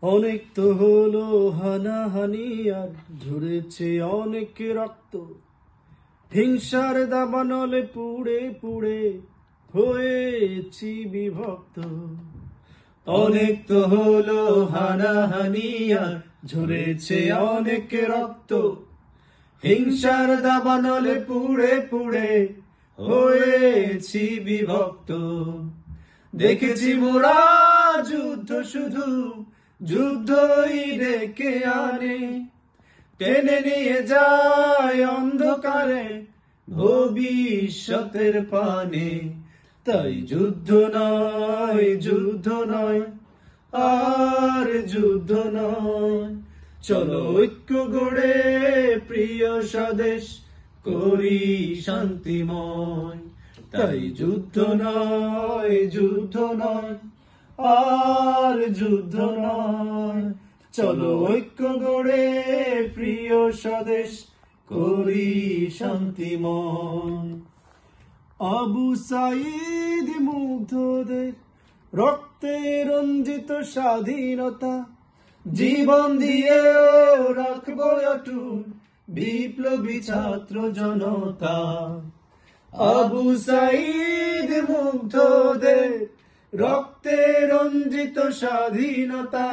অনেক তো হলো হানাহানি আর ঝরেছে অনেক রক্ত, হিংসার দাবানলে পুড়ে পুড়ে হয়েছি বিভক্ত। অনেক তো হলো হানাহানি আর ঝরেছে অনেক রক্ত, হিংসার দাবানলে পুড়ে পুড়ে হয়েছি বিভক্ত। দেখেছি মোরা যুদ্ধ শুধু যুদ্ধই ডেকে আনে, টেনে নিয়ে যায় অন্ধকারে ভবিষ্যতের পানে। তাই যুদ্ধ নয়, যুদ্ধ নয়, আর যুদ্ধ নয়, চলো ঐক্য গড়ে প্রিয় স্বদেশ করি শান্তিময়। তাই যুদ্ধ নয়, যুদ্ধ নয়, আর যুদ্ধ নয়, চলো ঐক্য গড়ে প্রিয় স্বদেশ করি শান্তিময়। আবু সাঈদ মুগ্ধদের রক্তে রঞ্জিত স্বাধীনতা, জীবন দিয়ে রাখবো অটুট বিপ্লবী ছাত্র জনতা। আবু সাঈদ মুগ্ধদের রক্তে রঞ্জিত স্বাধীনতা,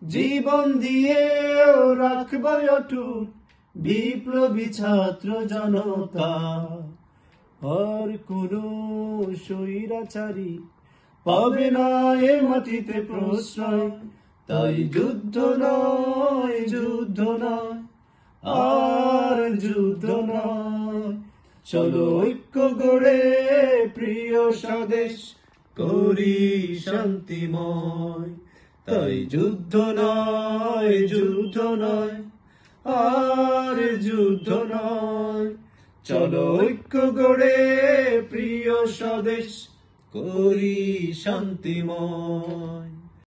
জীবন দিয়ে রাখবো অটুট বিপ্লবী ছাত্র জনতা। আর কোনো স্বৈরাচারী পাবে না এ মাটিতে প্রশ্রয়। তাই যুদ্ধ নয়, যুদ্ধ নয়, আর যুদ্ধ নয়, চলো ঐক্য গড়ে প্রিয় স্বদেশ করি শান্তিময়। তাই যুদ্ধ নয়, যুদ্ধ নয়, আর যুদ্ধ নয়, চলো ঐক্য গড়ে প্রিয় স্বদেশ করি শান্তিময়।